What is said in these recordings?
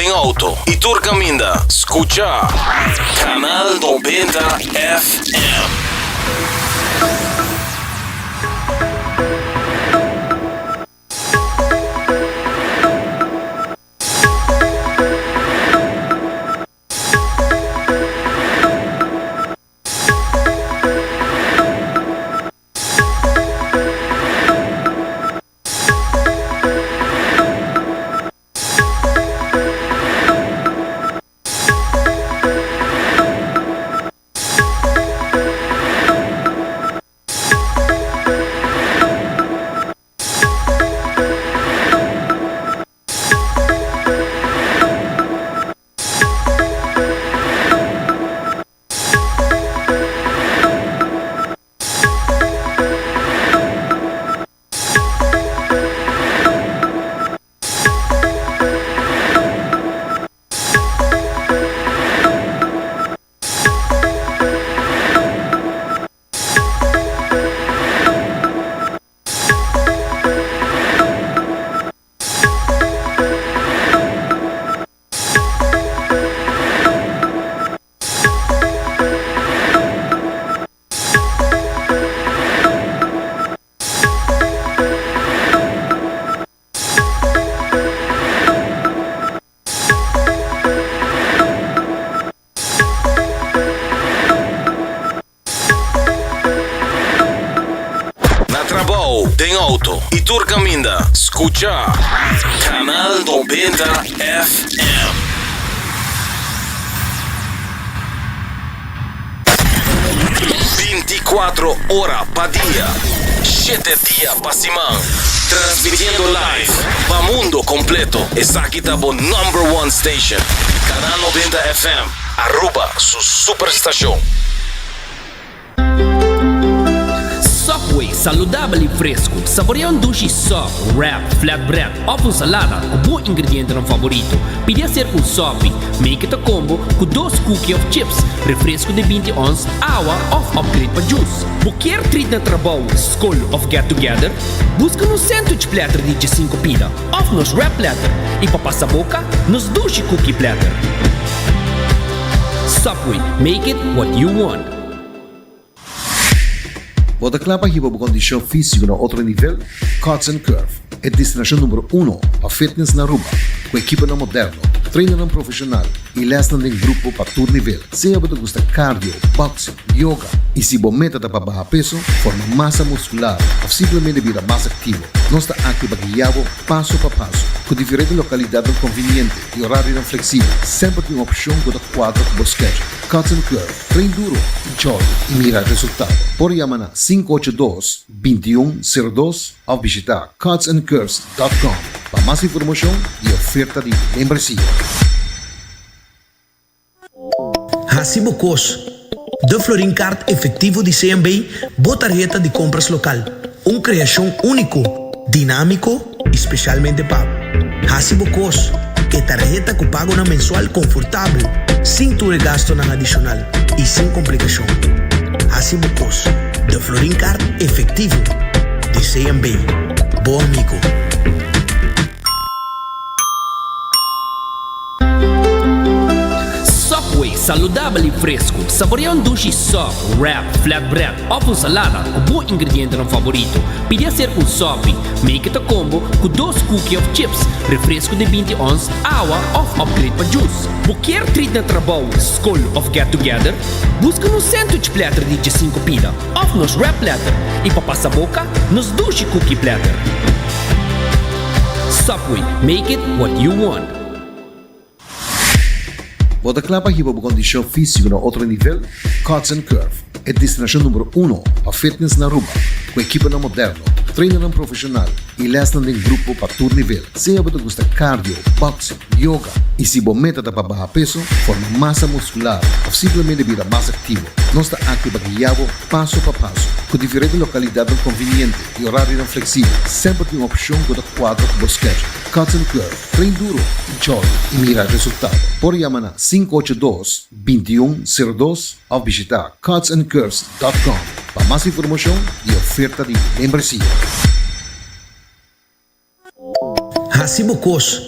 tem auto e tu caminha, escucha Canal 90 FM. Tem auto e tu caminha, escucha Canal 90 FM. 24 horas pa dia, 7 dias pa semana, transmitiendo live pa mundo completo. Esa aqui tá bo number one station, Canal 90 FM, Aruba, su superestação. Subway, saudável e fresco. Saboreia um sushi soft, wrap, flatbread ou com salada, o bom ingrediente no favorito. Pide a ser com sopi, make it a combo com 2 cookies of chips, refresco de 20 ons, água ou upgrade para juice. Qualquer treat na trabalho, school of get together, busca no sandwich platter de 5 pida, ou nos wrap platter, e para passar a boca, nos sushi cookie platter. Subway, make it what you want. Bota clapa hiba bu kondisyon físico na outro nível, Cuts and Curve é destinação número 1 para fitness na Aruba, com equipa na moderno, treino profissional e lesson em grupo para todo nível. Se você gosta cardio, boxing, yoga e se você meta para baixar peso, forma massa muscular ou simplesmente vida mais ativo, nós está aqui para guiar passo a passo, com diferentes localidades convenientes e horário flexível. Sempre tem uma opção com quadro com o schedule. Cuts and Curve, treino duro, enjoy e mira resultado. Por chamar 582-2102 ou visitar cutsandcurves.com para mais informação e oferta de membresia. Hasibo Cos, de Florin Card efectivo de CMB, tarjeta de compras local. Uma criação único, dinâmico e especialmente pago. Hasibo Cos, é tarjeta que paga na mensual confortável, sem tu gasto na adicional e sem complicação. Hasibo Cos, de Florin Card efectivo de CMB. Bom amigo. Subway, saudável e fresco. Saboreia um sushi soft, wrap, flatbread ou com salada, o bom ingrediente no favorito. Pide a ser com sopi, make it a combo com 2 cookies of chips, refresco de 20 ons, água ou upgrade para juice. Qualquer treat na trabalho, school of get together, busca no sandwich platter de 5 pida, ou nos wrap platter, e para passar a boca, nos sushi cookie platter. Subway, make it what you want. Bota clapa hiba bu kondisyon físico na outro nível, Cuts and Curve é destinação número 1 para fitness na Aruba, com equipa na moderno, treino profissional e lesson em grupo para todo nível. Se você gosta cardio, boxing, yoga e se você meta para baixar peso, forma massa muscular ou simplesmente vida mais ativo, nós está aqui para guiar passo a passo, com diferentes localidades convenientes e horário flexível. Sempre tem uma opção com quadro com o schedule. Cuts and Curve, treino duro, enjoy e mira resultado. Por chamar 582-2102 ou visitar cutsandcurves.com para mais informação e oferta de membresia. Hasibo Cos,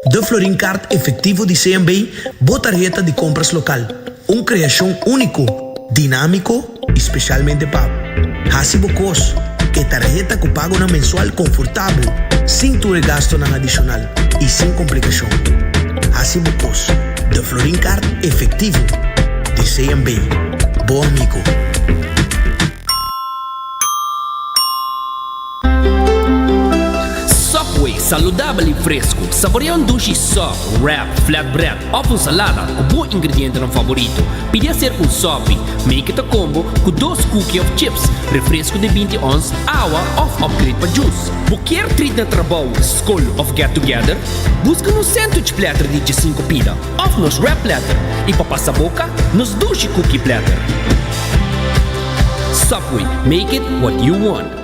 De Florincard efetivo de CMB, botarjeta de compras local. Criação único, dinâmico, especialmente pago. Hasibo Cos, que tarjeta que paga na mensual confortável, sem tu gasto na adicional e sem complicação. Hasibo Cos, de Florincard efetivo de CMB. Bom amigo. Subway, saudável e fresco. Saboreia sushi soft, wrap, flatbread, ou salada com bom ingrediente no favorito. Podia ser sope, make it a combo com 2 cookies of chips, refresco de 20 ons, água ou upgrade para juice. Quer treat na trabalho, school of get together? Busca no sandwich platter de 5 pida, ou nos wrap platter. E para passar boca, nos sushi cookie platter. Subway, make it what you want.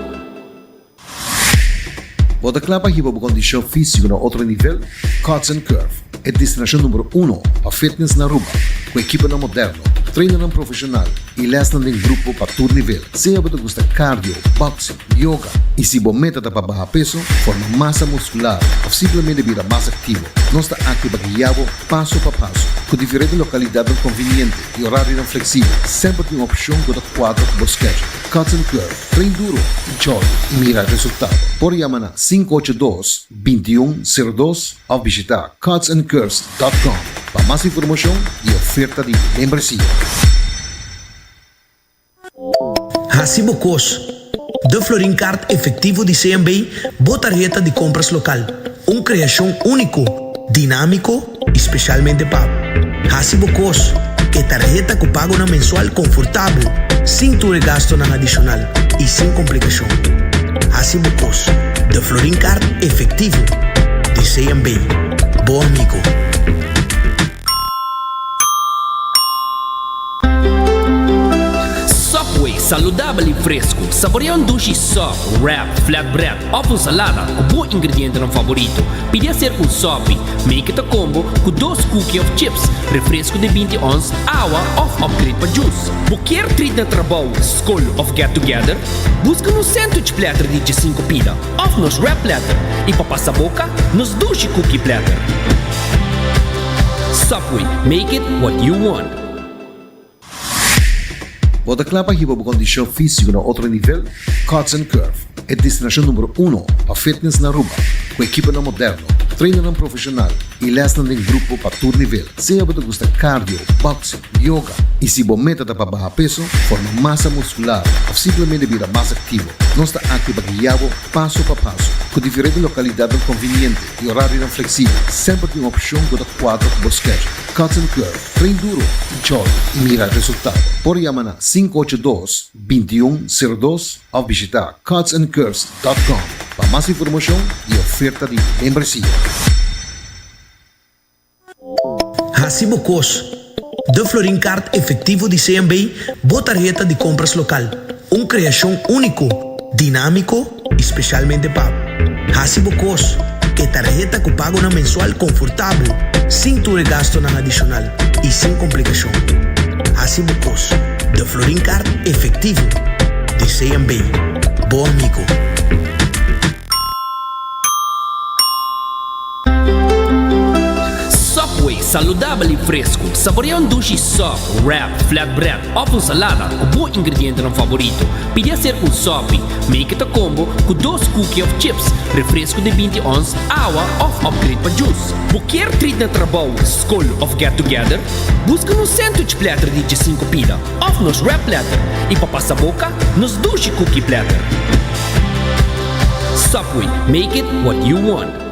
Bota clapa hiba bu kondisyon físico na outro nível, Cuts and Curve é destinação número 1 para fitness na Aruba, com equipa na moderno, treino na profissional e lesson em grupo para todo nível. Seja você gosta cardio, boxing, yoga e se você meta para baixar peso, formar massa muscular ou simplesmente virar mais ativo, nós está aqui para guiar passo a passo, com diferentes localidades convenientes e horário flexível. Sempre tem uma opção que quadro para o schedule. Cuts and Curve, treino duro, enjoy e mira resultado. Por chamar na 582-2102 ou visitar cutsandcurves.com para mais informação e oferta de membresia. Hasibo Cos, de Florincard efetivo de CMB, botarjeta de compras local. Criação único, dinâmico, especialmente pago. Hasibo Cos, que tarjeta que paga na mensual confortável, sem tu gasto na adicional e sem complicação. Hasibo Cos, de Florincard efetivo de CMB. Bom amigo. Subway, saudável e fresco. Saboreia sushi soft, wrap, flatbread, ou salada com bom ingrediente no favorito. Podia ser sope, make it a combo com 2 cookies of chips, refresco de 20 ons, água ou upgrade para juice. Quer treat na trabalho, school of get together? Busca no sandwich platter de 5 pida, ou nos wrap platter. E para passar boca, nos sushi cookie platter. Subway, make it what you want. Bota clapa hiba bu kondisyon físico na outro nível, Cuts and Curve é destinação número 1 para fitness na Aruba, com equipa na moderno, treino na profissional e lesson em grupo para todo nível. Seja você gosta cardio, boxing, yoga e se você meta para baixar peso, formar massa muscular ou simplesmente virar mais ativo, nós está aqui para guiar passo a passo, com diferentes localidades convenientes e horário flexível. Sempre tem uma opção que quadro para o schedule. Cuts and Curve, treino duro, enjoy e mira resultado. Por chamar na 582-2102 ou visitar cutsandcurves.com para mais informação e oferta de membresia. Hasibo Cos, de Florincard efetivo de CMB, botarjeta de compras local. Criação único, dinâmico, especialmente pago. Hasibo Cos, que tarjeta que paga na mensual confortável, sem tu gasto na adicional e sem complicação. Hasibo Cos, de Florincard efetivo de CMB. Bom amigo. Subway, saudável e fresco. Saboreia sushi soft, wrap, flatbread, ou salada com bom ingrediente no favorito. Podia ser sope, make it a combo com 2 cookies of chips, refresco de 20 ons, água ou upgrade para juice. Quer treat na trabalho, school of get together? Busca no sandwich platter de 5 pida, ou nos wrap platter. E para passar boca, nos sushi cookie platter. Subway, make it what you want.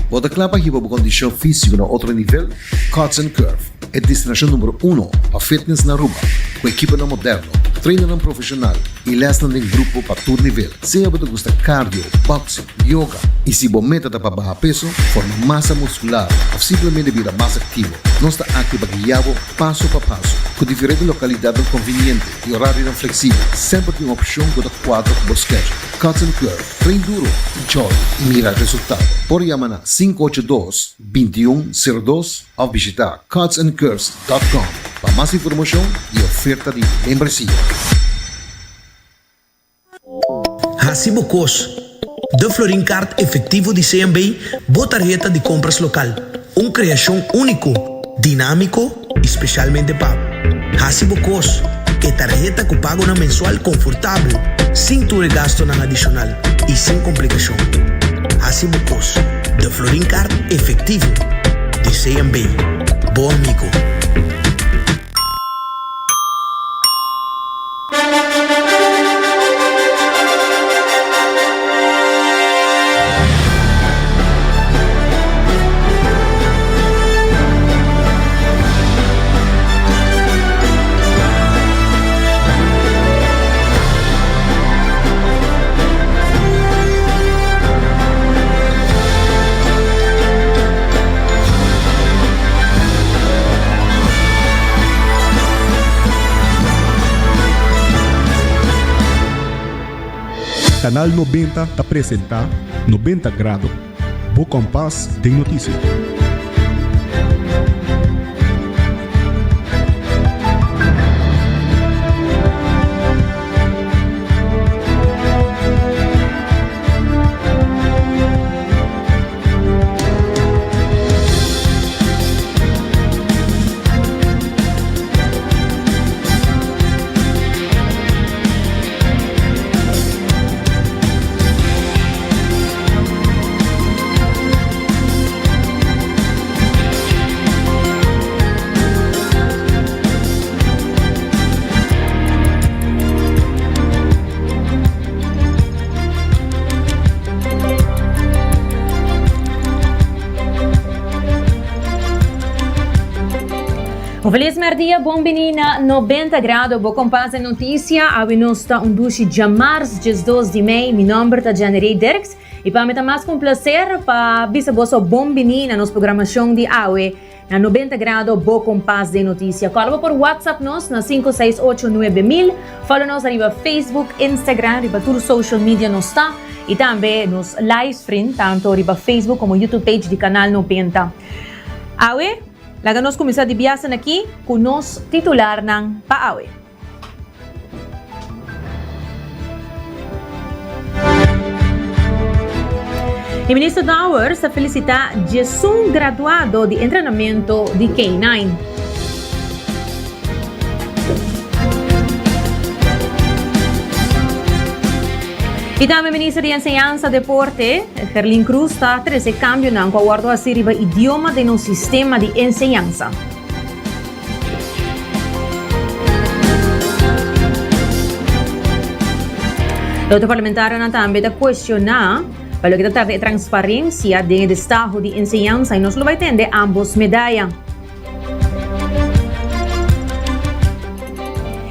Bota clapa hiba bu kondisyon físico na outro nível, Cuts and Curve é destinação número 1 para fitness na Aruba, com equipa na moderno, treino na profissional e lesson em grupo para todo nível. Seja você gosta cardio, boxing, yoga e se você meta para baixar peso, formar massa muscular ou simplesmente virar mais ativo, nós está aqui para guiar passo a passo, com diferentes localidades convenientes e horário flexível. Sempre tem uma opção que quadro para o schedule. Cuts and Curve, treino duro, enjoy e mira resultado. Por chamar na 582-2102 ou visitar cutsandcurves.com para mais informação e oferta de membresia. Hasibo Cos, De Florin Card efectivo de CMB, botarjeta de compras local. Una creación único, dinámico y especialmente pago. Hasibo Cos, que tarjeta que paga una mensual confortable, sin tu gasto adicional y sin complicación. Hasibo Cos, de Florin Card efectivo de CMB. Bom amigo. Canal 90 apresenta 90 Grado, Bo Compás de Notícia. Feliz merdia, bom na 90 graus, bo compás de notícia, a nós está dushi jamars, 12 de maio, meu nome é Janery Dirks, e para mim tá mais com prazer para visa bosso bom na nossa programação de AUE, na 90 graus, bo compás de notícia. Coloca por WhatsApp nós, na 5689.000, follow-nos arriba Facebook, Instagram, arriba tudo social media nós está, e também nos live stream, tanto arriba Facebook como YouTube page de Canal 90. AUE, laga nós começar de biyasan aqui com nos titular ng PAAWE. O Ministro Dauer sa felicita Jesus graduado de entrenamento de K9. E também o Ministro de Enseñanza e Deporte, Herlin Cruz, está treze cambio ng acordo a sirva idioma de no sistema de enseñanza. O outro parlamentar na também da questionar para que tratar de transparência do estado de enseñanza e nós lo vai tender ambos medalha.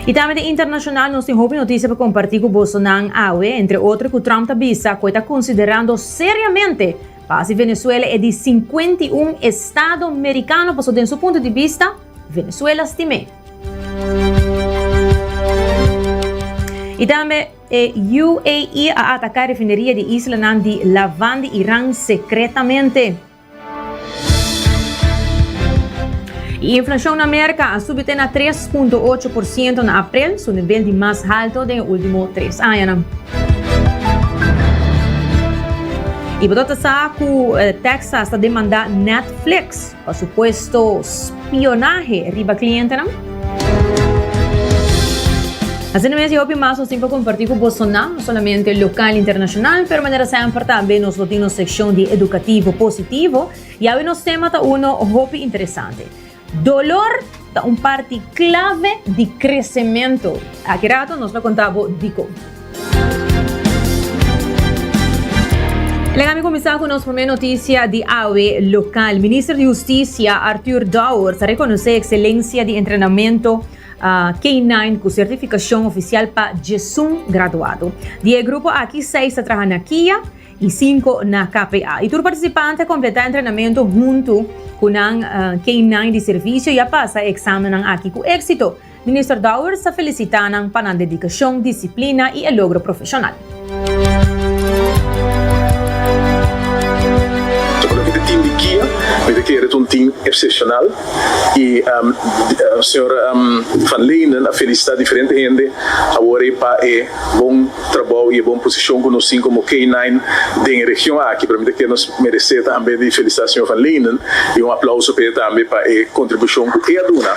E também internacional, nós temos notícia para compartilhar com você na AUE, entre outros, que o Trump avisa que está considerando seriamente para se Venezuela é de 51 estados americanos, para do seu ponto de vista, Venezuela estime. E também UAE a atacar a refineria de isla de Lavan de Irã secretamente. E a inflação na América subiu a 3,8% na abril, seu nível de mais alto dos últimos 3 anos. E por outro lado, Texas está demandando Netflix para suposto espionagem riba cliente. Assim mesmo, eu mais assim para compartilhar com você não somente local e internacional, mas de maneira sempre também nós temos uma secção de educativo positivo e aí nós temos hobby interessante. Dolor é parte clave de crescimento. Aqui rato nós lo contamos dico. Vamos começar com a nossa primeira notícia de AUE local. O Ministro de Justiça, Arthur Dauer, reconhece a excelência de treinamento K9 com certificação oficial para Jesus graduado. O grupo aqui 6 trabalha na KIA e 5 na KPA. E todo participante completa treinamento junto com ang K9 de serviço e passa o exame aqui com êxito. Ministro Dauer sa felicita ng panandedikasyon, disiplina e logro profesional. So, team de Kia, met keer het een team excepcional. E o senhor Van Leenen a felicitar diferente gente agora para bom trabalho e boa posição conosco como K9 da região aqui. Para mim que nós merecemos também de felicitar o senhor Van Leenen e aplauso para ele também para a contribuição que ele aduna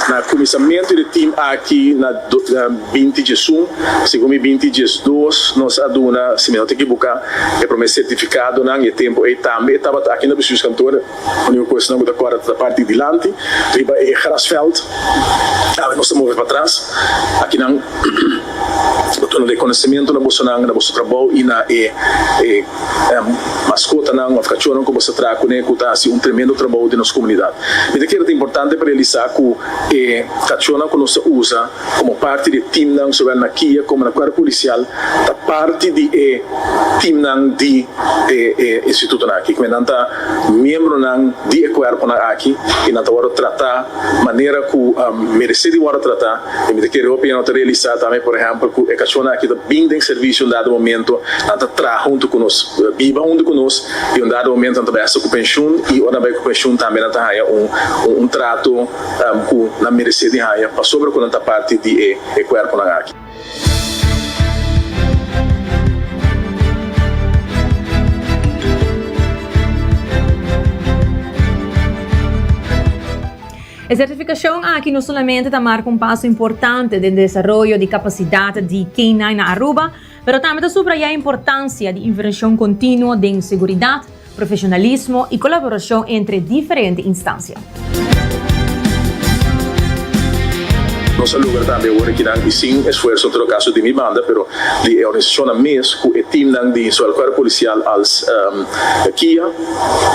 na comissamento do time aqui na 2021, segundo 2022 nós aduna, se me não te equivocar, é para o meu certificado não é tempo e também estava aqui na Bestuurs Kantoor, onde eu questão da parte de diante, riba é Grasveld, nós estamos movendo para trás, aqui não no reconhecimento na nosso trabalho e na mascota não, a cachorro como você traz com ele, que um tremendo trabalho de nossa comunidade. E que é importante para realizar que cachorro que nós usa como parte do time não, sobre na Kia como na guarda policial, da parte de time não de instituto aqui, que é membro não de corpo aqui e na hora tratar maneira que merece de hora tratar. E que eu penso realizar também, por exemplo, que cachorro aqui da bem serviço em dado momento, anda tra junto conosco, viva junto conosco e em dado momento anda bem com pensión e ora bem com pensión também anda haya um trato na merece de haya para sobre com anta parte de corpo na aqui. A certificação aqui não somente marca um passo importante no desenvolvimento de capacidade de K9 na Aruba, mas também subraya a importância de intervenção contínua de segurança, profissionalismo e colaboração entre diferentes instâncias. Nosso lugar também agora que não sem esforço no caso de minha banda, pero de organização a mês com o time não de sua guarda policial als Kia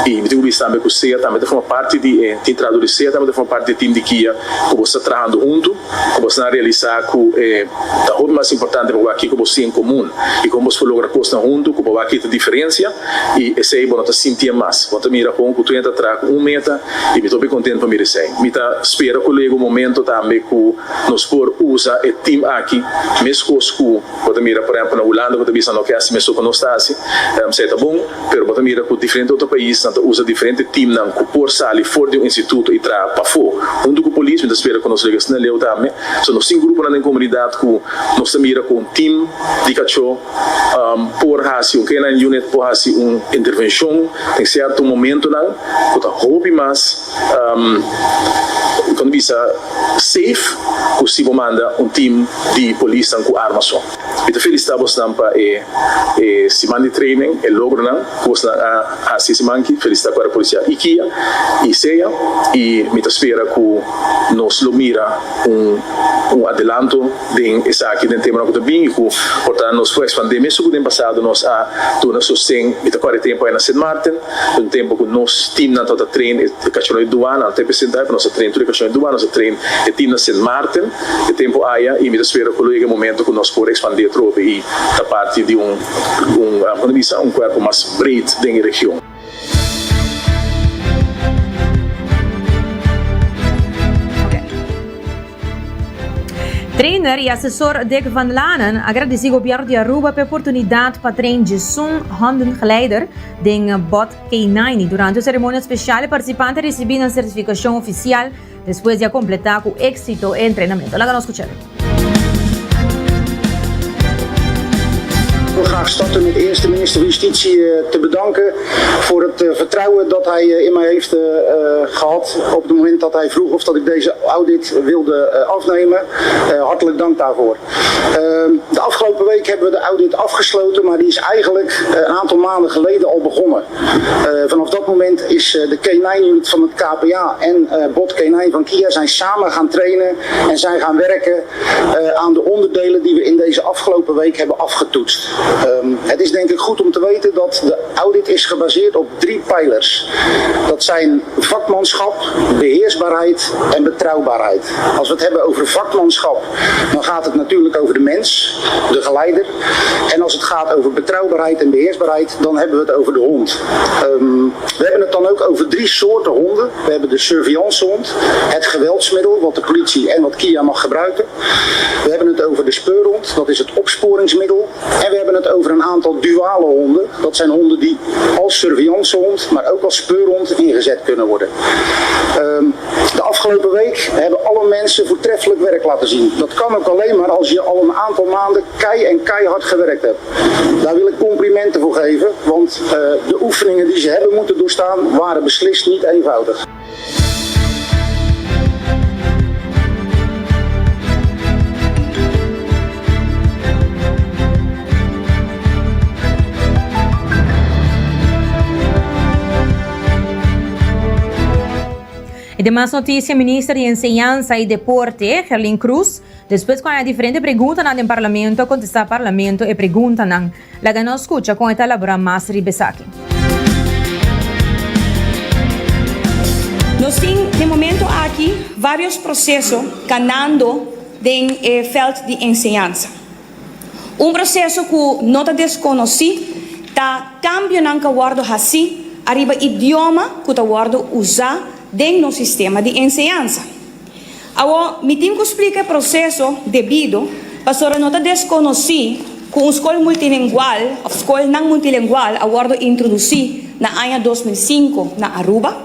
e me digo também que o SEA também forma parte de tem traduzir SEA também forma parte do time de Kia que você trabalhando junto, que você realizar com o mais importante para aqui que você em comum e como você logra coisa junto, que você aqui a diferença e esse aí você sentir mais, você mira com que tu entra atrás meta e me estou bem contente para me dizer, me tá espera que o momento também que nós por usar o time aqui, mesmo que você mira, por exemplo, na Holanda, você vê que assim mesmo que nós está assim, sei tá bom, mas você mira que diferente outro país, usa diferente time não, que por sair fora de instituto e trazer para fora, junto com a polícia, mas espera que nós ligamos na lei também, so nós tem grupo na comunidade que nós mira com um time de cachorro, por fazer K9 unit, por fazer intervenção, tem certo momento não, que tá roupa mais, quando visa safe, possível manda um time de polícia com armas só. Então felicitamos também para semana de training, o logro não, que a semana que felicitar para a polícia Kia e SEA e me espera que nós lo mira adelanto de essa aqui dentro tema que bem e portanto nós foi expandir mesmo que no passado nós tudo sostém e agora tempo aí na St. Martin, um tempo que nós time na toda treino cachorro de doana até percentual nós treino tudo cachorro de doana nós treino o time na St. Martin o tempo aí e me espera que o momento que nós por expandir trope e da parte de um corpo mais breed da região. Trainer e assessor Dick Van Lanen agradece ao governo de Aruba pela oportunidade para treinar Jason Hondengeleider de bot K9. Durante a cerimônia especial, o participante recebeu a certificação oficial depois de completar com êxito o treinamento. Lá nós escutamos. Ik wil graag starten met de eerste minister van Justitie te bedanken voor het vertrouwen dat hij in mij heeft gehad op het moment dat hij vroeg of dat ik deze audit wilde afnemen. Hartelijk dank daarvoor. De afgelopen week hebben we de audit afgesloten, maar die is eigenlijk een aantal maanden geleden al begonnen. Vanaf dat moment is de K9-unit van het KPA en bot K9 van Kia zijn samen gaan trainen en zijn gaan werken aan de onderdelen die we in deze afgelopen week hebben afgetoetst. Het is denk ik goed om te weten dat de audit is gebaseerd op 3 pijlers. Dat zijn vakmanschap, beheersbaarheid en betrouwbaarheid. Als we het hebben over vakmanschap, dan gaat het natuurlijk over de mens, de geleider. En als het gaat over betrouwbaarheid en beheersbaarheid, dan hebben we het over de hond. We hebben het dan ook over 3 soorten honden. We hebben de surveillancehond, het geweldsmiddel, wat de politie en wat Kia mag gebruiken. We hebben het over de speurhond, dat is het opsporingsmiddel. En we hebben het over een aantal duale honden. Dat zijn honden die als surveillancehond, maar ook als speurhond ingezet kunnen worden. De afgelopen week hebben alle mensen voortreffelijk werk laten zien. Dat kan ook alleen maar als je al een aantal maanden keihard gewerkt hebt. Daar wil ik complimenten voor geven, want de oefeningen die ze hebben moeten doorstaan waren beslist niet eenvoudig. E demais notícia, ministro de Enseñanza e Deporte, Herlin Cruz, depois com a diferente pergunta no parlamento, contestar parlamento e pergunta não, la ganó escucha com esta labora mais ribesaki. Nós temos, de momento, aqui, vários processos ganhando no veld de enseñanza. Processo que não está desconhecido, está cambiando o guardo assim, arriba idioma que está guardo usar dentro do sistema de enseñanza. Agora, me tenho que explicar o processo devido, para não está desconhecido que uma escola multilingual, a escola não multilingual, agora introduzir na ano 2005 na Aruba.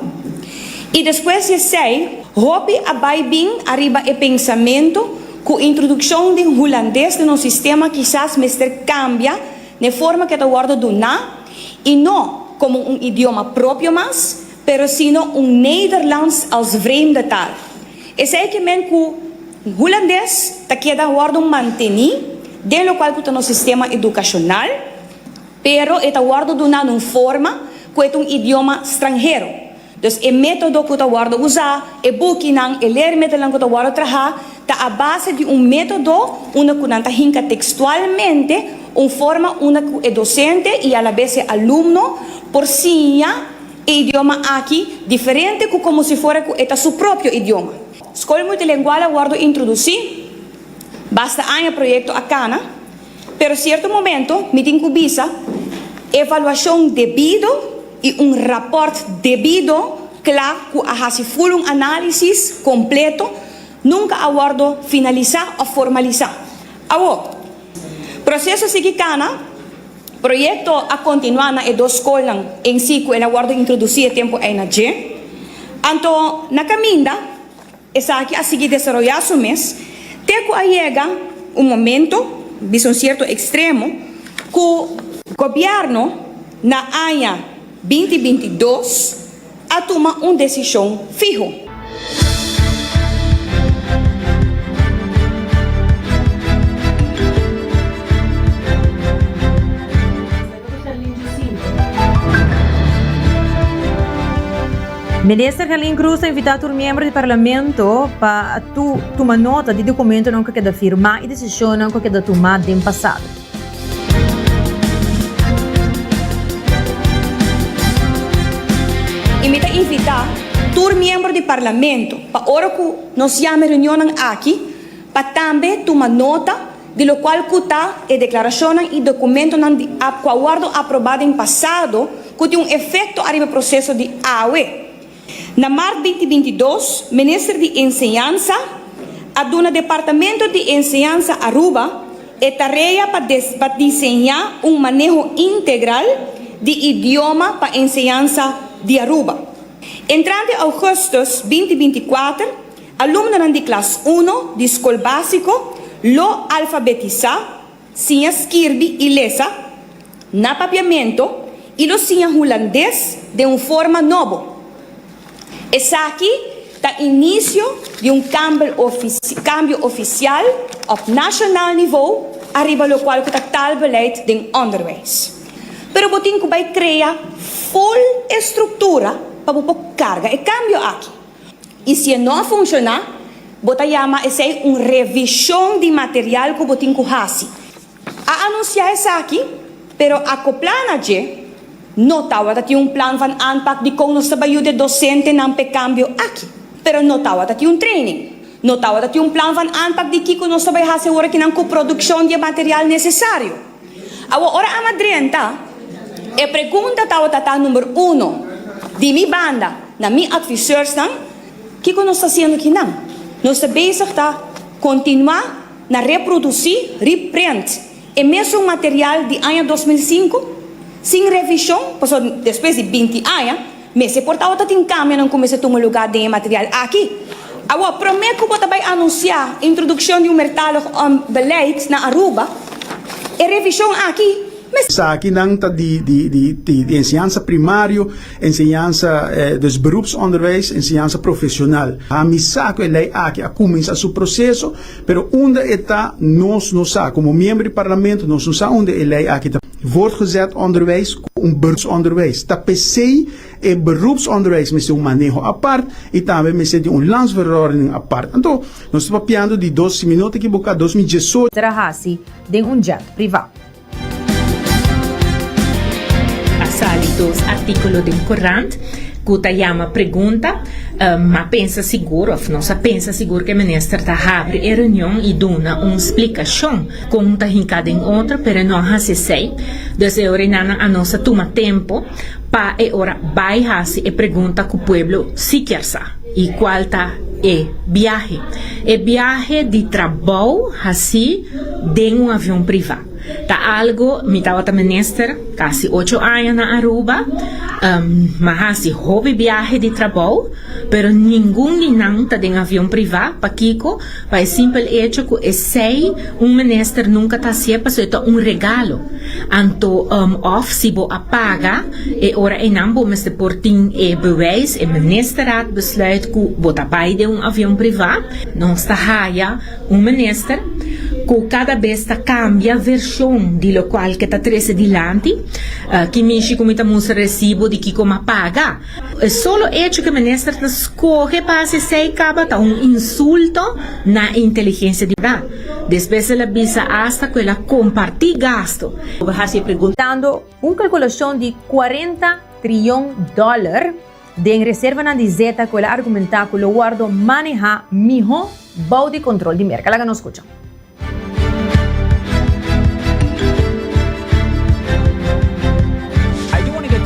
E depois de sei, houve a bem arriba o pensamento que a introdução de holandês no sistema quizás cambia na forma que está agora do e não como idioma próprio mais, pero sino Nederlands als vreemde taal. É sei que o holandês está queda agora manteni, de lo qual está no sistema educacional, pero está agora do numa forma que é idioma estrangeiro. Então, o método que está agora usar, o boeking, o ler método que está agora trabalhar, está a base de método onde que está hinca textualmente, forma onde é docente e a la vez aluno por sinha idioma aqui diferente como se fosse seu próprio idioma. Escola multilingual agora introduzir, basta um projeto a cana, pero certo momento me tem que visa evaluação devido e rapport devido, claro, que a se for análise completo, nunca aguardo finalizar ou formalizar. Agora, processo seguir cana, projeto a continuar na escola em si, que ela guarda introduzir tempo aí na G. Então, na caminha, essa aqui a seguir desenvolver o mês, até que chega momento, de certo extremo, que o governo, na ano 2022, a tomar uma decisão fixa. Ministro Herlin Cruz ha invitato un membro del Parlamento para tomar nota di documento non che da firma e decisione non che da tomar in passato. Imita invitar tur membro del Parlamento para ora que nós chama reunião aqui para também tomar nota de lo qual cuta e declarazione e documento que aguardo aprovado em passado que tem efeito arriba processo de AUE. Na março 2022, Ministro de Enseñanza aduna Departamento de Enseñanza Aruba e tarefa para desenhar manejo integral de idioma para enseñanza de Aruba. Entrando em agosto 2024, alunos de classe 1 de escola básico lo alfabetizar, sem escrever e ler, na papiamento e lo sem holandês de forma nova. Essa aqui é o início de cambio oficial op nacional nível, arriba lo qual está tal beleid de onderwijs. Pero botin que vai criar full estrutura para botar carga e cambio aqui. E se não funcionar, bota chama essa revisão de material que botin que hasi. A anunciar essa aqui, pero acoplar na não tawa dati plan van aanpak di kung nos trabalho de docente ng pecambio aqui. Pero não tawa dati training. Não tawa dati plan van aanpak di kiko nos trabalho asegura que não produção de material necessário. Agora a madrienta e pergunta tawa tata número 1 de mi banda na mi adviseurs nang kiko nos está sendo que não. Nos está bezig ta continuar na reproduzir, reprint o mesmo material de ano 2005, sem revisão, depois de 20 anos, mas se portava tá em câmbio, não começa a tomar lugar de material aqui. Agora, prometo que você vai anunciar a introdução de mercado beleid na Aruba, e revisão aqui. Sa akin lang de enseñanza primário, enseñanza dus beroepsonderwijs, enseñanza profissional. A misa que lei aqui a começar seu processo, pero onde está nós não sa como membro do parlamento nós não sa onde lei aqui está voortgezet onderwijs, beroepsonderwijs. Ta PC e beroepsonderwijs met een manejo apart e também met een landsverordening apart. Então, nós estamos falando de 12 minutos que boca 2018. Trahasi de jet privado. Asali dos artículos do Corão, que llama pergunta, mas pensa seguro, não se pensa seguro que o ministro está abre a reunião e dona uma explicação como está hincada em outra, mas não há se sei. Então, orinana a nossa toma tempo para e ora vai hasi e pergunta que o povo se quer saber. E qual está é viagem? É viagem de trabalho assim de avião privado. Tá algo, me estava minister, quase 8 anos na Aruba, mas assim, hobby viagem de trabalho, pero nenhum linang tá em avião privado, para Kiko, vai simples hecho que sei minister nunca tá sempre, só é regalo. Anto, se bo apaga, e ora em ambo, mas depois tem bewijs, e ministerraad besluit que bota pai de avião privado, não está raia minister, que cada vez está cambia a versão de lo qual que está trece dilante, que mexe com muita música recibo de que como paga. É só o hecho que o ministro escolhe para se sei acaba tá insulto na inteligência de verdade. Depois ela visa hasta que ela compartilha gasto. Bahasi perguntando calculação de 40 trilhão dólares de reserva na dizeta que ela argumenta que o guardo maneja melhor bau de controle de mercado. Lá que nós escutamos.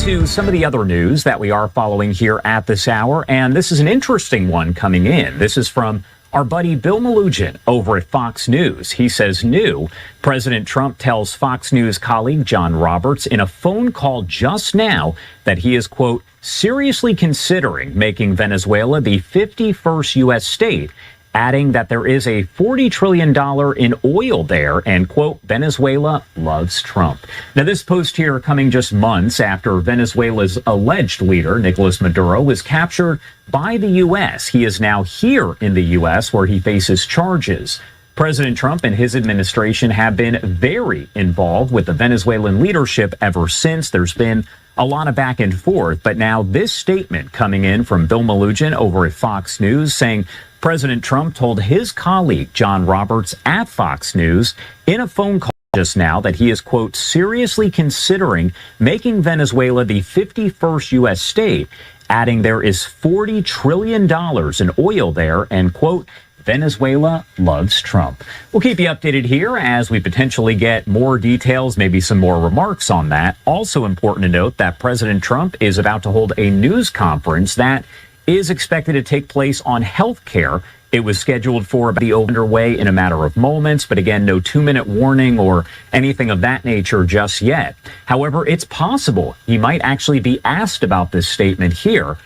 To some of the other news that we are following here at this hour, and this is an interesting one coming in. This is from our buddy Bill Melugin over at Fox News. He says new. President Trump tells Fox News colleague John Roberts in a phone call just now that he is, quote, seriously considering making Venezuela the 51st U.S. state, adding that there is a $40 trillion in oil there and, quote, Venezuela loves Trump. Now, this post here coming just months after Venezuela's alleged leader, Nicolas Maduro, was captured by the U.S. He is now here in the U.S. where he faces charges. President Trump and his administration have been very involved with the Venezuelan leadership ever since. There's been a lot of back and forth, but now this statement coming in from Bill Melugin over at Fox News saying President Trump told his colleague John Roberts at Fox News in a phone call just now that he is, quote, seriously considering making Venezuela the 51st U.S. state, adding there is $40 trillion in oil there and, quote, Venezuela loves Trump. We'll keep you updated here as we potentially get more details, maybe some more remarks on that. Also important to note that President Trump is about to hold a news conference that is expected to take place on health care. It was scheduled for about to be underway in a matter of moments, but again, no 2-minute warning or anything of that nature just yet. However, it's possible he might actually be asked about this statement here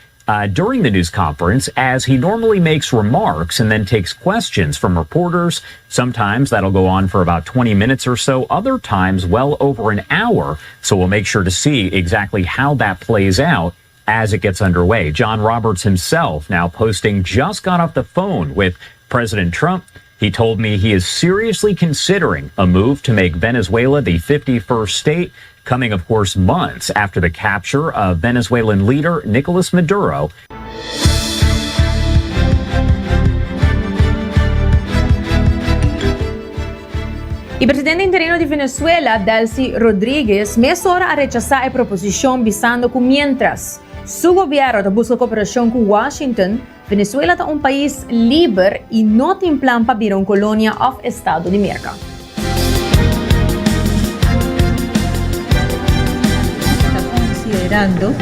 during the news conference, as he normally makes remarks and then takes questions from reporters. Sometimes that'll go on for about 20 minutes or so, other times well over an hour. So we'll make sure to see exactly how that plays out as it gets underway. John Roberts himself now posting just got off the phone with President Trump. He told me he is seriously considering a move to make Venezuela the 51st state, coming, of course, months after the capture of Venezuelan leader Nicolas Maduro. Il presidente interino di Venezuela, Delcy Rodriguez, mesora a rechazar a proposición visando que mientras su gobierno busca cooperación con Washington, Venezuela es un país libre y no tiene plan para ser una colonia of Estado de América. Considerando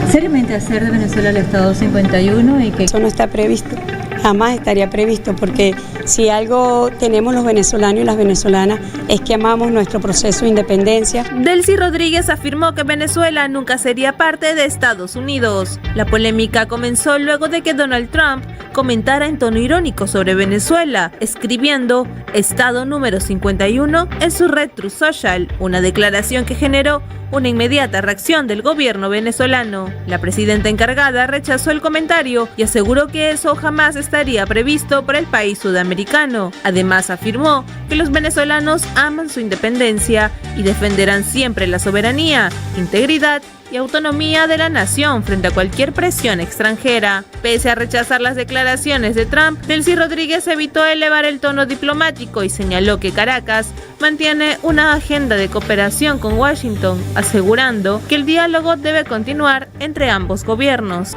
seriamente hacer de Venezuela el Estado 51 y que eso no está previsto. jamás estaría previsto, porque si algo tenemos los venezolanos y las venezolanas es que amamos nuestro proceso de independencia. Delcy Rodríguez afirmó que Venezuela nunca sería parte de Estados Unidos. La polémica comenzó luego de que Donald Trump comentara en tono irónico sobre Venezuela, escribiendo Estado número 51 en su red Truth Social, una declaración que generó una inmediata reacción del gobierno venezolano. La presidenta encargada rechazó el comentario y aseguró que eso jamás estaría previsto para el país sudamericano. Además, afirmó que los venezolanos aman su independencia y defenderán siempre la soberanía, integridad y autonomía de la nación frente a cualquier presión extranjera. Pese a rechazar las declaraciones de Trump, Delcy Rodríguez evitó elevar el tono diplomático y señaló que Caracas mantiene una agenda de cooperación con Washington, asegurando que el diálogo debe continuar entre ambos gobiernos.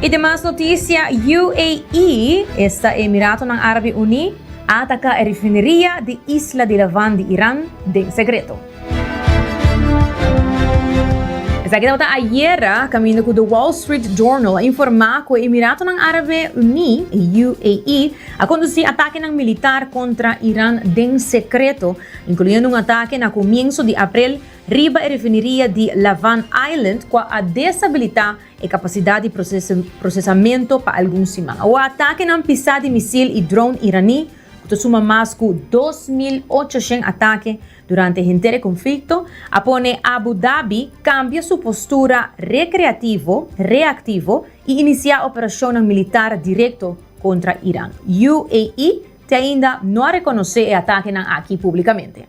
Y demás noticia, UAE, Emirato ng Arabi Uni, ataca a refinería de Isla de Laván de Irán de secreto. Essa aqui ayer, caminho com The Wall Street Journal, a informar que o Emirato ng Arabi Uni, UAE, a conduzir ataque ng militar contra Irán de secreto, incluindo ataque na comienzo de abril riba a refineria de Laván Island, com a desabilitar a capacidade de processamento para alguns semanas. O ataque ng pisada de míssil e drone iraní, que suma mais que 2.800 ataques durante o inteiro conflito, apone Abu Dhabi cambia sua postura reativo e inicia operação militar direto contra Irã. UAE ainda não reconhece o ataque aqui publicamente.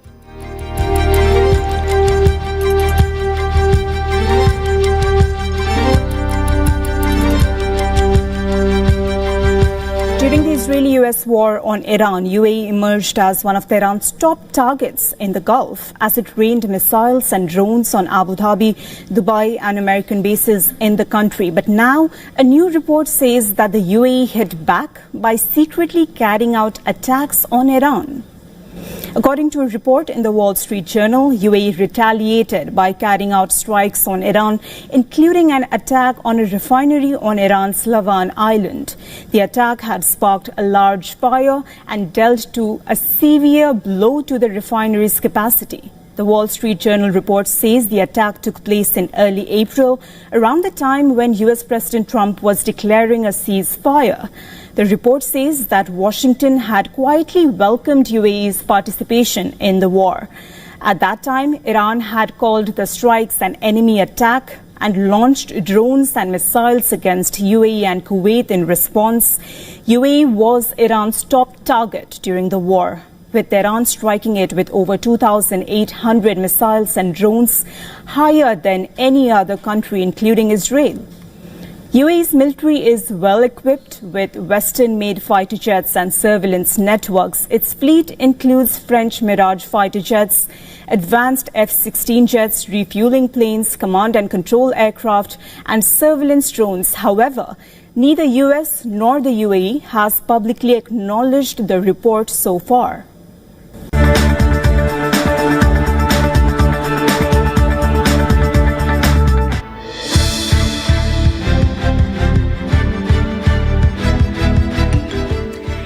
During the Israeli-US war on Iran, UAE emerged as one of Tehran's top targets in the Gulf as it rained missiles and drones on Abu Dhabi, Dubai and American bases in the country. But now, a new report says that the UAE hit back by secretly carrying out attacks on Iran. According to a report in the Wall Street Journal, UAE retaliated by carrying out strikes on Iran, including an attack on a refinery on Iran's Laván Island. The attack had sparked a large fire and dealt to a severe blow to the refinery's capacity. The Wall Street Journal report says the attack took place in early April, around the time when US President Trump was declaring a ceasefire. The report says that Washington had quietly welcomed UAE's participation in the war. At that time, Iran had called the strikes an enemy attack and launched drones and missiles against UAE and Kuwait in response. UAE was Iran's top target during the war, with Iran striking it with over 2,800 missiles and drones, higher than any other country, including Israel. UAE's military is well equipped with Western-made fighter jets and surveillance networks. Its fleet includes French Mirage fighter jets, advanced F-16 jets, refueling planes, command and control aircraft, and surveillance drones. However, neither US nor the UAE has publicly acknowledged the report so far.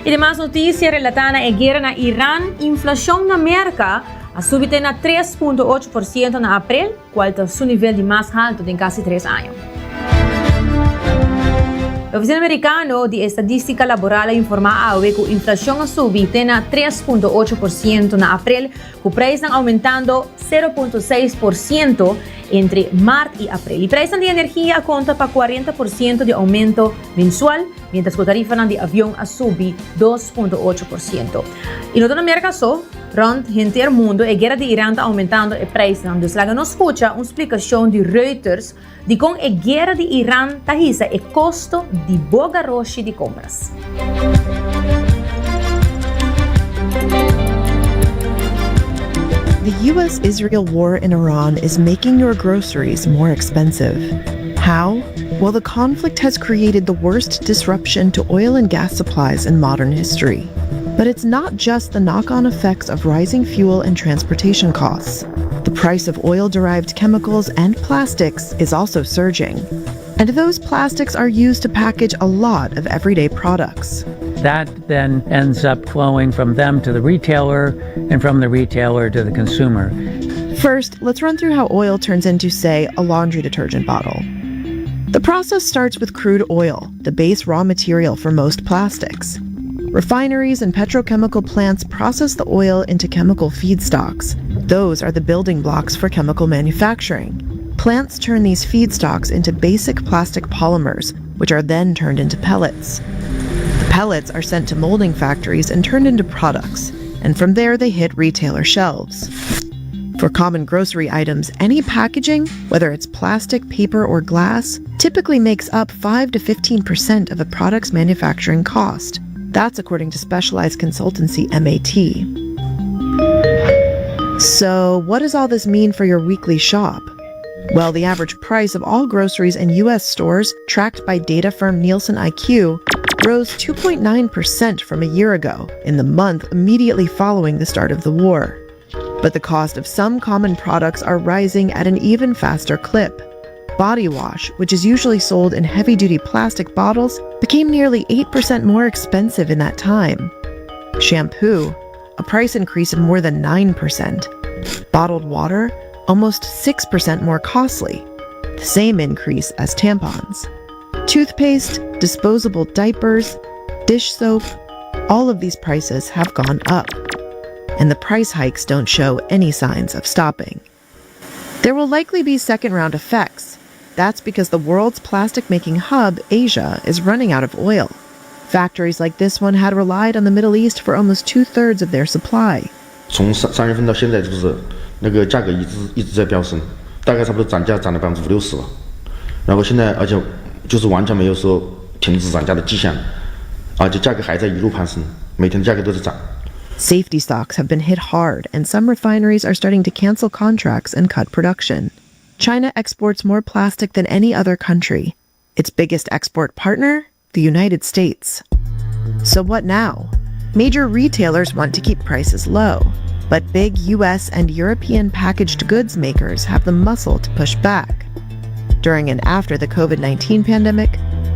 E demais notícias relatadas à guerra na Irã, inflação na América a subir na 3,8% na abril, qual é o seu nível de mais alto em quase 3 anos. O Oficina Americano de Estadística Laboral informa que a inflação a subir na 3,8% na abril, com o preço aumentando 0,6% entre março e abril. E o preço de energia conta para 40% de aumento mensual, mientras que a tarifa de avião a subir 2,8%. E no América só, rond o mundo, a guerra de Irã está aumentando o preço. Então, lá nos escuta uma explicação de Reuters de como a guerra de Irã está o custo de boga roxa de compras. The U.S.-Israel war in Iran is making your groceries more expensive. How? Well, the conflict has created the worst disruption to oil and gas supplies in modern history. But it's not just the knock-on effects of rising fuel and transportation costs. The price of oil-derived chemicals and plastics is also surging. And those plastics are used to package a lot of everyday products. That then ends up flowing from them to the retailer and from the retailer to the consumer. First, let's run through how oil turns into, say, a laundry detergent bottle. The process starts with crude oil, the base raw material for most plastics. Refineries and petrochemical plants process the oil into chemical feedstocks. Those are the building blocks for chemical manufacturing. Plants turn these feedstocks into basic plastic polymers, which are then turned into pellets. The pellets are sent to molding factories and turned into products, and from there they hit retailer shelves. For common grocery items, any packaging, whether it's plastic, paper, or glass, typically makes up 5 to 15% of a product's manufacturing cost. That's according to specialized consultancy MAT. So, what does all this mean for your weekly shop? Well, the average price of all groceries in U.S. stores, tracked by data firm Nielsen IQ, rose 2.9% from a year ago, in the month immediately following the start of the war. But the cost of some common products are rising at an even faster clip. Body wash, which is usually sold in heavy-duty plastic bottles, became nearly 8% more expensive in that time. Shampoo, a price increase of more than 9%. Bottled water, almost 6% more costly, the same increase as tampons. Toothpaste, disposable diapers, dish soap, all of these prices have gone up. And the price hikes don't show any signs of stopping. There will likely be second-round effects. That's because the world's plastic-making hub, Asia, is running out of oil. Factories like this one had relied on the Middle East for almost 2/3 of their supply. 从3月份到现在，就是那个价格一直在飙升，大概差不多涨价涨了50%-60%了。然后现在，而且就是完全没有说停止涨价的迹象，而且价格还在一路攀升，每天的价格都在涨。 Safety stocks have been hit hard, and some refineries are starting to cancel contracts and cut production. China exports more plastic than any other country. Its biggest export partner? The United States. So what now? Major retailers want to keep prices low, but big US and European packaged goods makers have the muscle to push back. During and after the COVID-19 pandemic,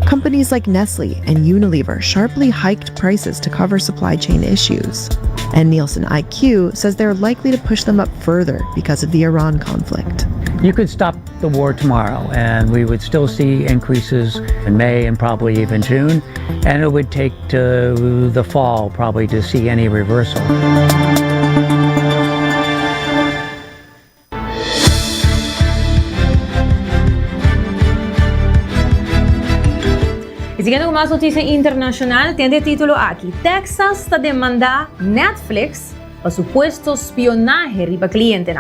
companies like Nestle and Unilever sharply hiked prices to cover supply chain issues. And Nielsen IQ says they're likely to push them up further because of the Iran conflict. You could stop the war tomorrow and we would still see increases in May and probably even June, and it would take to the fall probably to see any reversal. Y siguiendo con más noticias internacional, tiene título aquí. Texas está demanda Netflix por supuesto espionaje riba cliente.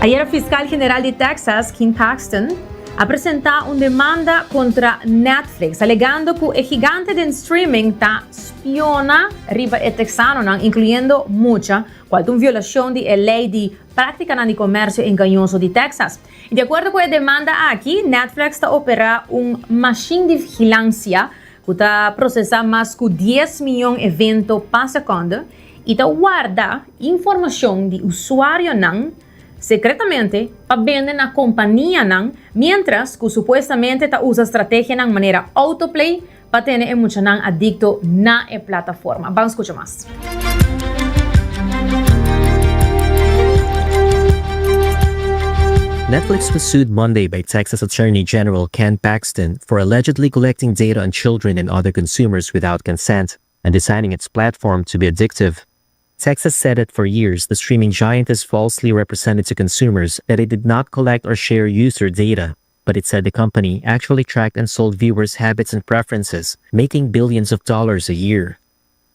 Ayer el fiscal general de Texas, Ken Paxton, ha presentado una demanda contra Netflix, alegando que el gigante de streaming está espiona riba el texano, incluyendo mucha, cual una violación de la ley de práctica de comercio engañoso de Texas. Y de acuerdo con la demanda aquí, Netflix está opera un machine de vigilancia que está procesa más de 10 millones de eventos por segundo y está guarda información de usuario secretamente para vender na companhia mientras que supuestamente ta usa estrategia de manera autoplay para tener mucho adicto na plataforma. Vamos a escuchar más. Netflix was sued Monday by Texas Attorney General Ken Paxton for allegedly collecting data on children and other consumers without consent and designing its platform to be addictive. Texas said that for years, the streaming giant has falsely represented to consumers that it did not collect or share user data, but it said the company actually tracked and sold viewers' habits and preferences, making billions of dollars a year.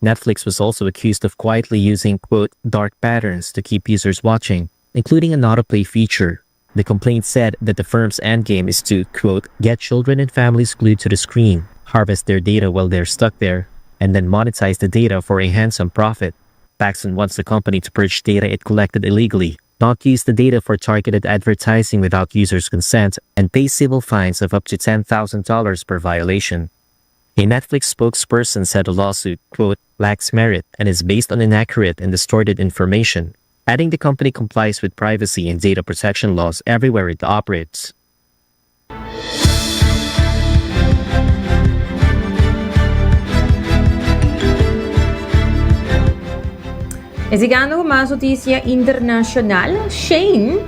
Netflix was also accused of quietly using, quote, dark patterns to keep users watching, including an autoplay feature. The complaint said that the firm's endgame is to, quote, get children and families glued to the screen, harvest their data while they're stuck there, and then monetize the data for a handsome profit. Paxton wants the company to purge data it collected illegally, not use the data for targeted advertising without users' consent, and pay civil fines of up to $10,000 per violation. A Netflix spokesperson said the lawsuit, quote, lacks merit and is based on inaccurate and distorted information, adding the company complies with privacy and data protection laws everywhere it operates. E sigando más noticia internacional, Shein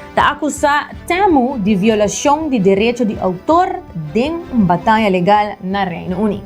está acusa Temu de violação de direito de autor em uma batalha legal na Reino Unido.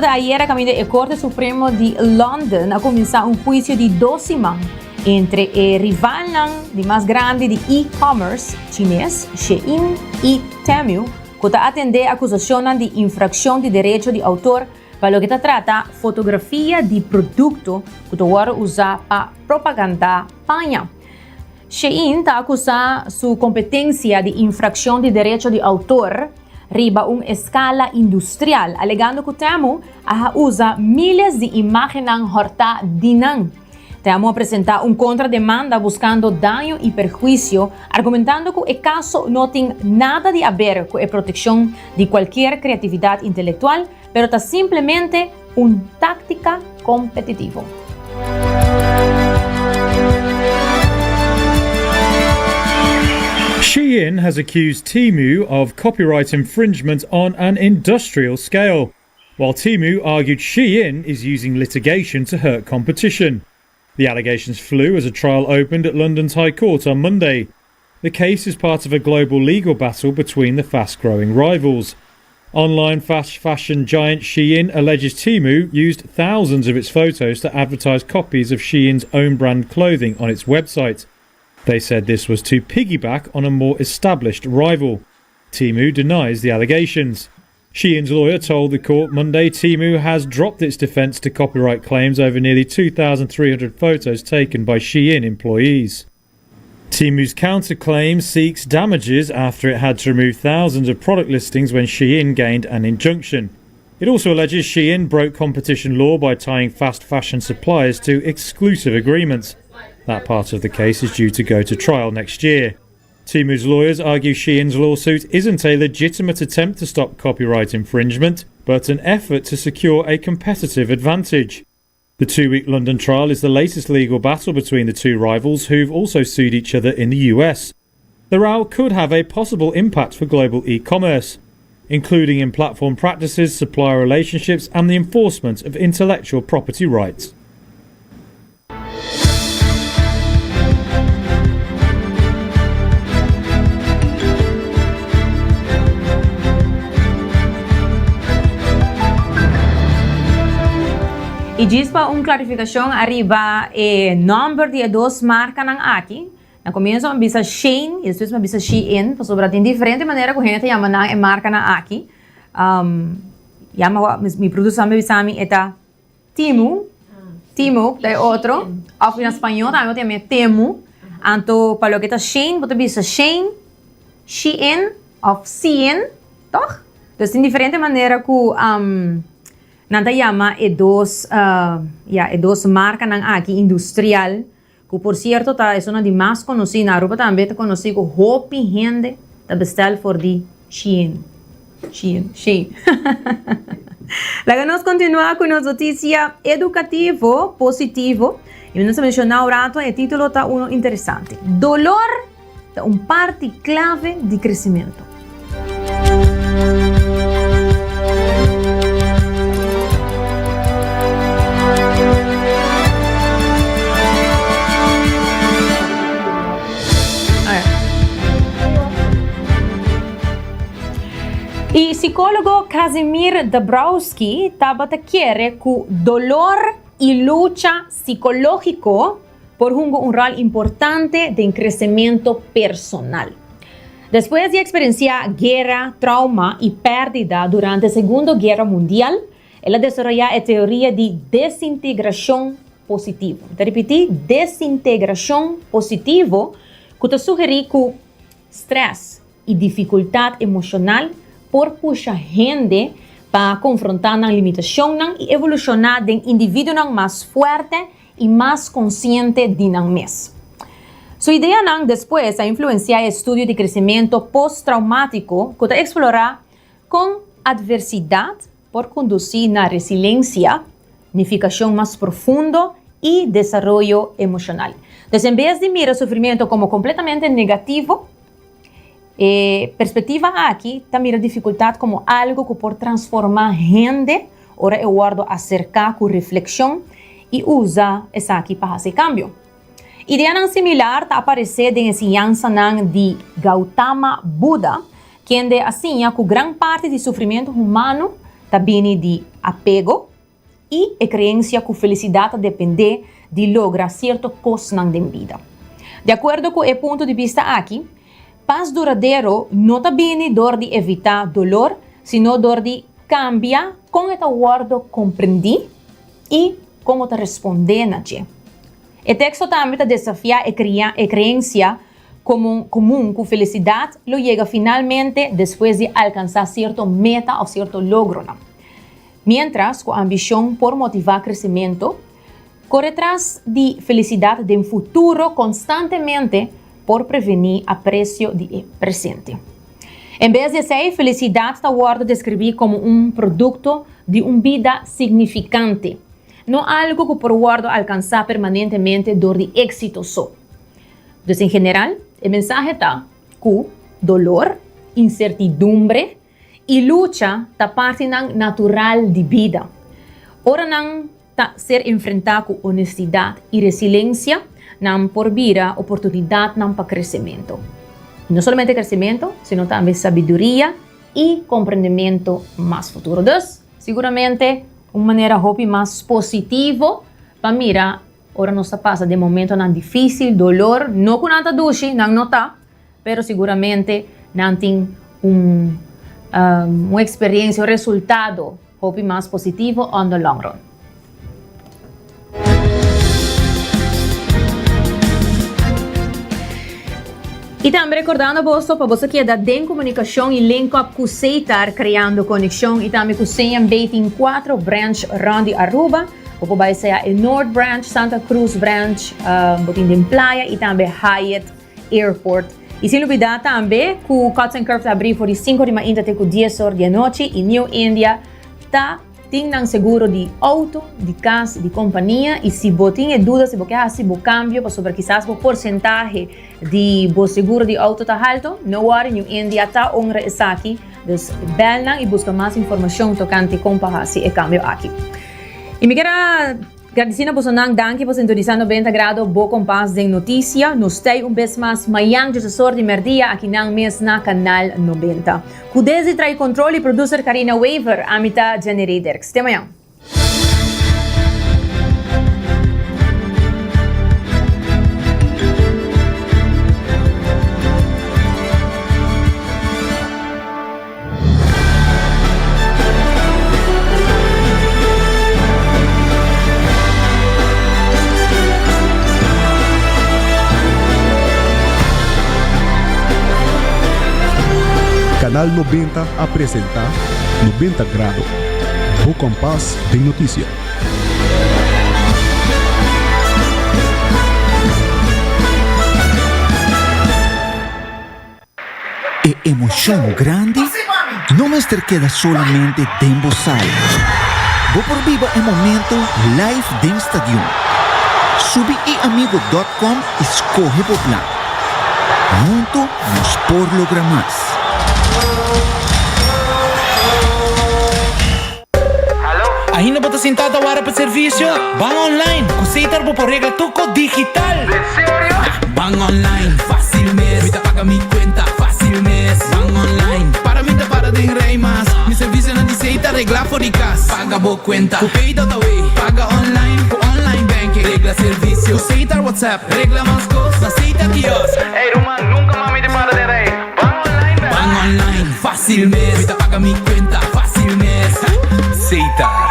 Ayer, a caminho do Corte Supremo de London, a começar juízo de 12 semanas entre o rival de mais grande de e-commerce chinês, Shein, e Temu, que está atendendo a acusação de infração de direito de autor para o que trata fotografia de produto que vai usar para propaganda panha. Shein está acusando sua competência de infração de direito de autor riba uma escala industrial, alegando que Temu usa milhares de imagens horta dinang. Temu apresentar contrademanda buscando dano e perjuízo, argumentando que o caso não tem nada de a ver com a proteção de qualquer criatividade intelectual, pero está simplemente una táctica competitiva. Shein has accused Temu of copyright infringement on an industrial scale, while Temu argued Shein is using litigation to hurt competition. The allegations flew as a trial opened at London's High Court on Monday. The case is part of a global legal battle between the fast-growing rivals. Online fast fashion giant Shein alleges Temu used thousands of its photos to advertise copies of Shein's own brand clothing on its website. They said this was to piggyback on a more established rival. Temu denies the allegations. Shein's lawyer told the court Monday Temu has dropped its defence to copyright claims over nearly 2,300 photos taken by Shein employees. Temu's counterclaim seeks damages after it had to remove thousands of product listings when Shein gained an injunction. It also alleges Shein broke competition law by tying fast fashion suppliers to exclusive agreements. That part of the case is due to go to trial next year. Temu's lawyers argue Shein's lawsuit isn't a legitimate attempt to stop copyright infringement, but an effort to secure a competitive advantage. The 2-week London trial is the latest legal battle between the two rivals, who've also sued each other in the US. The row could have a possible impact for global e-commerce, including in platform practices, supplier relationships, and the enforcement of intellectual property rights. E diz para uma clarificação arriba o número de duas marcas ng aqui. Na começo ang bisa Shein, e depois ang bisa Shein, sobre tem diferente maneira que a gente chama na marca na aqui. Mi produção me bisa mi eta Temu, daí outro. Ou em espanhol também tem Temu. Anto para o que tá Shein, você bisa Shein, Shein, of Shein, toch? Então tem diferente maneira que nanta llama dos marcas ng aqui industrial, que por cierto é uma de mais conhecida na Europa também está conhecida como Hopi gente está bestel for de Shein. Laga nós continuar com nossa notícia educativo positivo e nós mencionar o rato o título está interessante. Dolor é parte clave de crescimento. E psicólogo Kazimir Dabrowski estava a querer que dolor e luta psicológico por um rol importante de crescimento personal. Depois de experienciar guerra, trauma e pérdida durante a Segunda Guerra Mundial, ela desenvolveu a teoria de desintegração positiva. Vou repetir, desintegração positiva, que te sugere que estresse e dificuldade emocional por puxar gente para confrontar a limitação e evolucionar de indivíduo mais forte e mais consciente de nós mesmos. Su idea nang después a influenciar el estudio de crecimiento postraumático que explora con adversidad por conducir a resiliencia, unificación más profundo y desarrollo emocional. Entonces, en vez de mirar el sufrimiento como completamente negativo, perspectiva aquí, también mira dificultad como algo que por transformar gente, ahora eu guardo acercar con reflexión y usa esa aquí para hacer cambio. Idea nan similar ta aparecer de enseñanza nan de Gautama Buda, quien de assim que gran parte do sofrimento humano também de apego e a creencia que a felicidade depende de lograr certo coisa na vida. De acordo com o ponto de vista aqui, paz duradouro não também dor de evitar dolor, sino dor de cambiar com o guardo compreender e como te responder na gente. O texto também desafia a creencia comum que felicidade lo llega finalmente depois de alcançar certa meta ou certo logro. Mientras que a ambição por motivar crescimento corre atrás de felicidade de um futuro constantemente por prevenir a preço do presente. Em vez de ser felicidade, está guarda descrever como produto de uma vida significante, não algo que por guardo alcançar permanentemente dor de éxito só. Então, em geral, o mensaje está que dolor, incertidumbre e luta está parte natural de vida. Ora não está ser enfrentar com honestidade e resiliência, não por vida oportunidade não para crescimento. Não somente crescimento, sino também sabedoria e compreendimento mais futuro. Então, seguramente, uma maneira mais positiva para mirar. Ora não se passa de momento não difícil, dolor, não com nada doce, não nota, pero seguramente não tem uma experiência, resultado, mais positivo on the long run. E também recordando para você que é da DEN Comunicação e link up com Seitar, criando conexão e também com CMB tem 4 branch Randy Aruba, o vai ser a North Branch, Santa Cruz Branch, Botim Playa e também Hyatt Airport. E sem dúvida também que o Cotton Curve está abrindo por 5 de manhã até 10 horas da noite e New India está tendo seguro de auto, de casa, de companhia e se você tem dúvidas se você quer fazer cambio para sobre quizás o porcentagem de seguro de auto está alto, não worry, New India está honra isso aqui. Então, belnang e busca mais informação tocante como fazer o cambio aqui. E me quero agradecer a você, danke por sintonizar 90 graus, Bo Compass de notícia. Nos tem vez mais manhã de assessor de merdia aqui na mês na Canal 90. Cuidese trai controle e producer Karina Waver, amita Generators. Até amanhã. Canal 90 apresenta 90 grados. Bo Compass de notícia. E emoção grande não me queda solamente dentro sala. Vou por viva o momento live dentro estádio. Subi e amigo.com escorre o plan. Muito nos por lograr mais. Ainda bota sentada agora para serviço? Van online, Seitar por regla tuco digital. ¿En serio? Van online, fácil mes. Me paga mi cuenta, fácil mes. Van online, para mí te para de rey más. Mi servicio no dice Seitar regla por casa. Paga bo cuenta, pay dot away. Paga online, online banking. Regla servicio, Seitar WhatsApp. Regla más cosas, Seitar kiosk. Hey Roman, nunca mami te para de rey. Van online, fácil mes. Me paga mi cuenta, fácil mes. Seitar.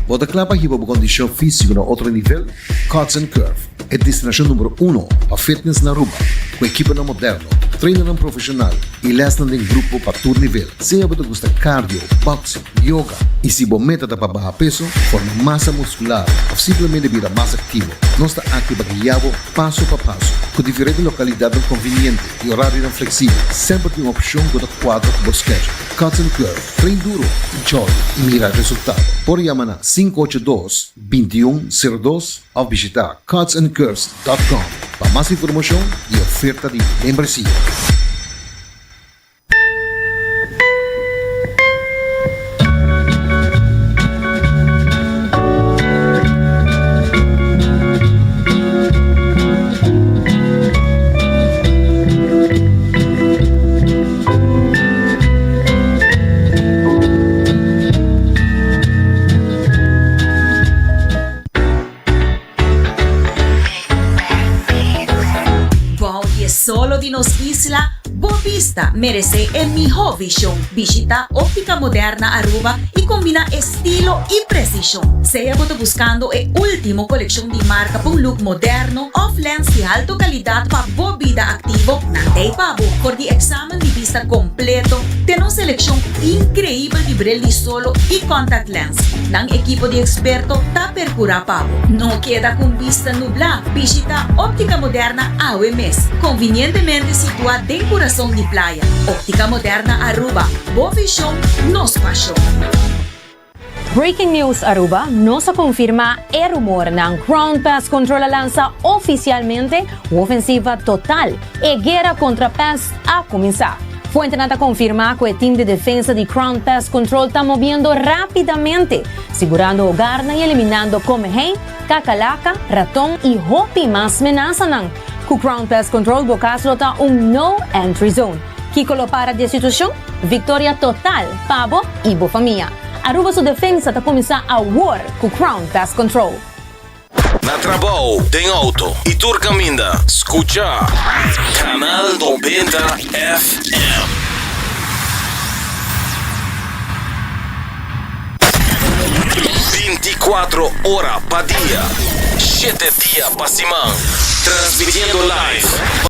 Bota clapa hiba bu condição física no outro nível, Cotton Curve é destinação número 1 para fitness na Aruba, com equipa moderno, treino ng profesional e les ng grupo pa tour nivel. Seja você gusta cardio, boxing, yoga e se bom meta para bajar peso, forma masa muscular ou simplesmente vida mais activo, nós está aqui para guiá-lo passo a passo, com diferentes localidades convenientes e horários flexíveis. Sempre tem uma opção com o quadro do schedule. Cuts and Curve, treino duro, enjoy e mira resultado. Por chamar na 582-2102 ou visitar cutsandcurves.com para mais informação e oferta de membresia. Solo de nos isla, Bovista merece el mejor visión. Visita Óptica Moderna Aruba y combina estilo y precisión. Sea buscando el último colección de marca para un look moderno, off lens de alta calidad para vida activo. Nandei Pabo, por el examen de vista completo, tiene una selección increíble de brilli solo y contact lens. Nang equipo de experto ta percura Pabo. No queda con vista nublada. Visita Óptica Moderna AWMS, convenientemente situada en corazón de playa. Óptica Moderna Aruba, Bovisión nos pasó. Breaking news Aruba, no se confirma el rumor ng Ground Pest Control lanza oficialmente ofensiva total e guerra contra pest a comenzar. Fuente nata confirma que el team de defensa de Ground Pest Control está moviendo rápidamente, segurando hogar y eliminando comején, cacalaca, ratón y hopi más amenazan. Ku Ground Pest Control bocaslo ta no entry zone. Kiko lo para de situación, victoria total, pavo y bofamia. Aruba su defensa ta começar a war ku Ground Pest Control. Na trabajo, tem auto e turcaminda, escucha Canal 90 FM. 24 horas pa dia, 7 dias pa semana, transmitiendo live